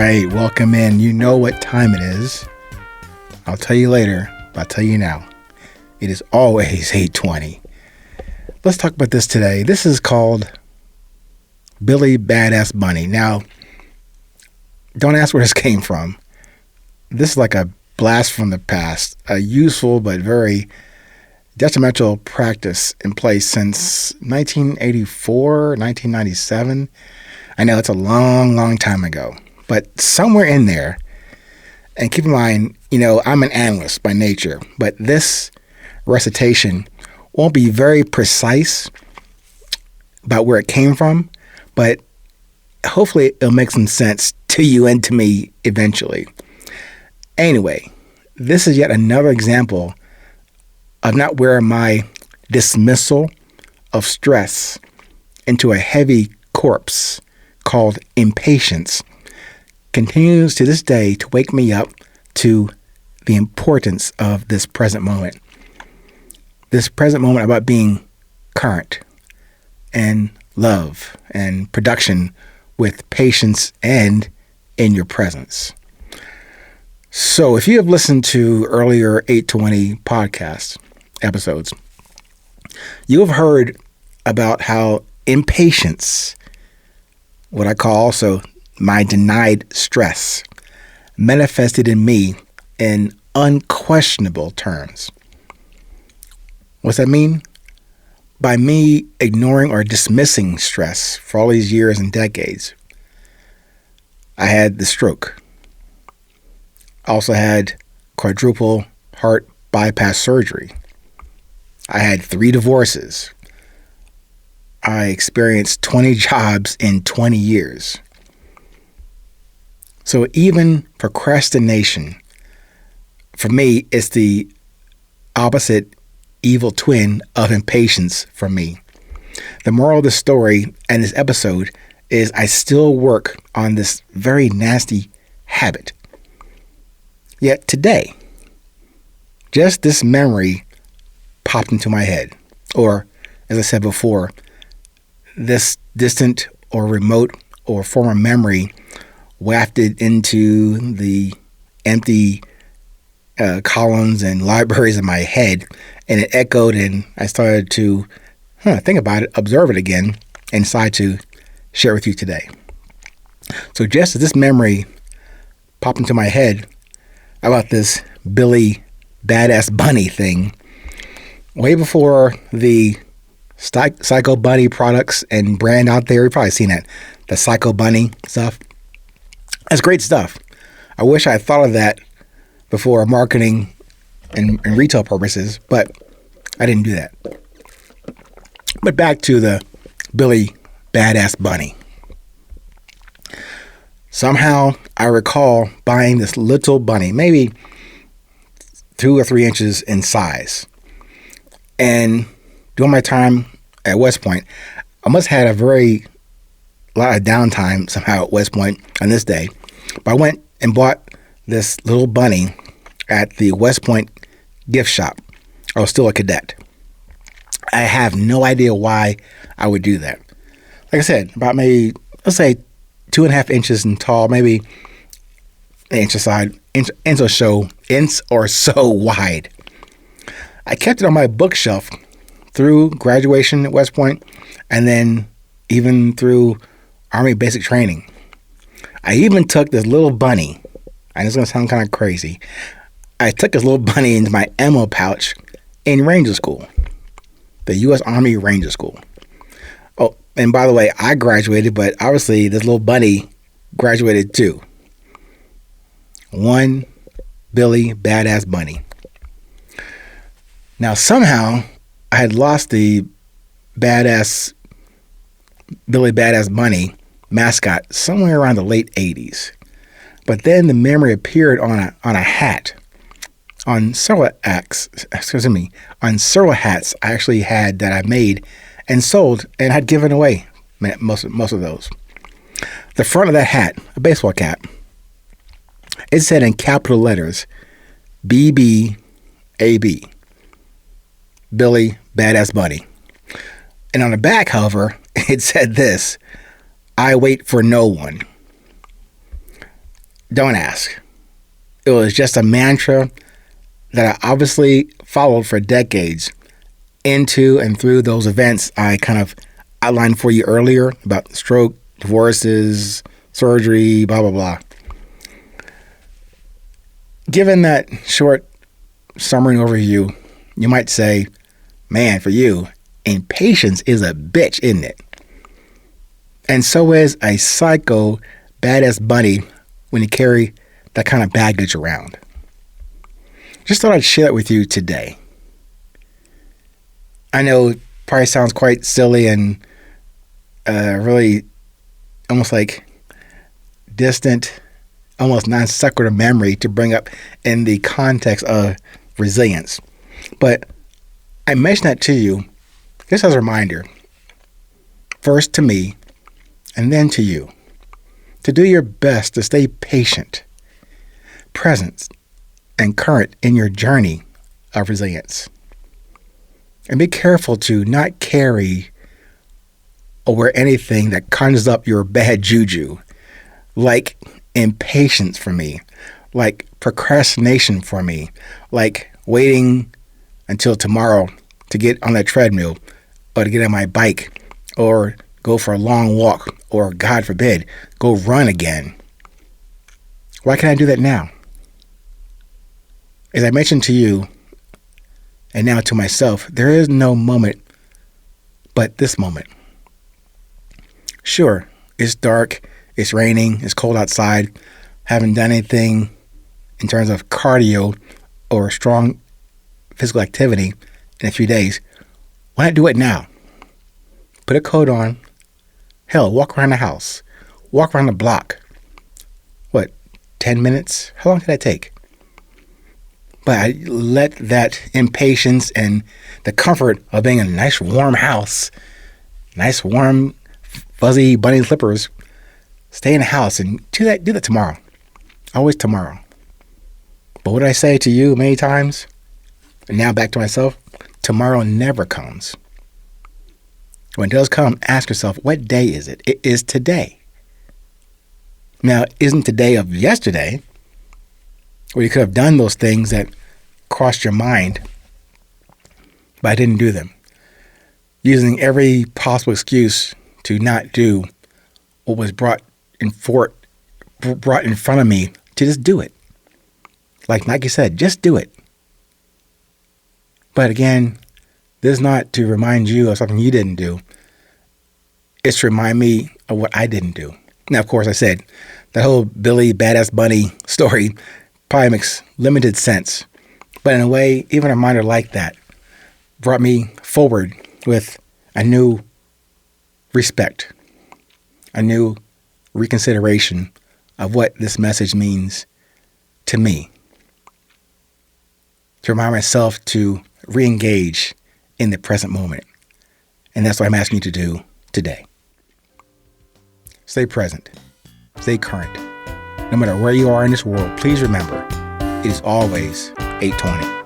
right, welcome in. You know what time it is. I'll tell you later, but I'll tell you now. It is always 8:20. Let's talk about this today. This is called Billy Badass Bunny. Now, don't ask where this came from. This is like a blast from the past, a useful but very detrimental practice in place since 1984, 1997. I know it's a long time ago, but somewhere in there, and keep in mind, I'm an analyst by nature, but this recitation won't be very precise about where it came from, but hopefully it'll make some sense to you and to me eventually. Anyway, this is yet another example of not where my dismissal of stress into a heavy corpse called impatience continues to this day to wake me up to the importance of this present moment. This present moment about being current and love and production with patience and in your presence. So if you have listened to earlier 820 podcast episodes, you have heard about how impatience, what I call also my denied stress, manifested in me in unquestionable terms. What's that mean? By me ignoring or dismissing stress for all these years and decades, I had the stroke. I also had quadruple heart bypass surgery. I had 3 divorces. I experienced 20 jobs in 20 years. So even procrastination, for me, it's the opposite evil twin of impatience for me. The moral of the story and this episode is I still work on this very nasty habit. Yet today, just this memory popped into my head, or as I said before, this distant or remote or former memory wafted into the empty columns and libraries of my head, and it echoed, and I started to think about it, observe it again, and decide to share with you today. So just as this memory popped into my head about this Billy Badass Bunny thing, way before the Psycho Bunny products and brand out there, you've probably seen it, the Psycho Bunny stuff. That's great stuff. I wish I had thought of that before marketing and retail purposes, but I didn't do that. But back to the Billy Badass Bunny. Somehow I recall buying this little bunny, maybe 2 or 3 inches in size. And during my time at West Point, I must have had a lot of downtime somehow at West Point on this day. But I went and bought this little bunny at the West Point gift shop. I was still a cadet. I have no idea why I would do that. Like I said, about maybe, let's say 2.5 inches in tall, maybe an inch or so wide. I kept it on my bookshelf through graduation at West Point, and then even through Army basic training. I even took this little bunny, and it's going to sound kind of crazy. I took this little bunny into my ammo pouch in Ranger School, the U.S. Army Ranger School. Oh, and by the way, I graduated, but obviously this little bunny graduated too. One Billy Badass Bunny. Now, somehow, I had lost the Billy Badass Bunny mascot somewhere around the late 80s. But then the memory appeared on a hat. On several hats I actually had that I made and sold and had given away most of those. The front of that hat, a baseball cap, it said in capital letters, BBAB, Billy Badass Bunny. And on the back, however, it said this, I wait for no one. Don't ask. It was just a mantra that I obviously followed for decades into and through those events I kind of outlined for you earlier about stroke, divorces, surgery, blah, blah, blah. Given that short summary overview, you might say, man, for you, impatience is a bitch, isn't it? And so is a psycho badass bunny when you carry that kind of baggage around. Just thought I'd share that with you today. I know it probably sounds quite silly and really almost like distant, almost non sequitur memory to bring up in the context of resilience. But I mention that to you just as a reminder, first to me and then to you, to do your best to stay patient, present, and current in your journey of resilience. And be careful to not carry or wear anything that conjures up your bad juju, like impatience for me, like procrastination for me, like waiting until tomorrow to get on that treadmill or to get on my bike or go for a long walk or, God forbid, go run again. Why can't I do that now? As I mentioned to you, and now to myself, there is no moment but this moment. Sure, it's dark, it's raining, it's cold outside, haven't done anything in terms of cardio or strong physical activity in a few days. Why not do it now? Put a coat on. Hell, walk around the house. Walk around the block. What, 10 minutes? How long did that take? But I let that impatience and the comfort of being in a nice warm house, nice warm fuzzy bunny slippers, stay in the house and do that tomorrow. Always tomorrow. But what did I say to you many times? And now back to myself, tomorrow never comes. When it does come, ask yourself, what day is it? It is today. Now, isn't today of yesterday, where you could have done those things that crossed your mind, but I didn't do them. Using every possible excuse to not do what was brought in front of me to just do it. Like Nike said, just do it. But again, this is not to remind you of something you didn't do. It's to remind me of what I didn't do. Now, of course, I said that whole Billy Badass Bunny story probably makes limited sense. But in a way, even a reminder like that brought me forward with a new respect, a new reconsideration of what this message means to me. To remind myself to re-engage in the present moment. And that's what I'm asking you to do today. Stay present. Stay current. No matter where you are in this world, please remember, it is always 8:20.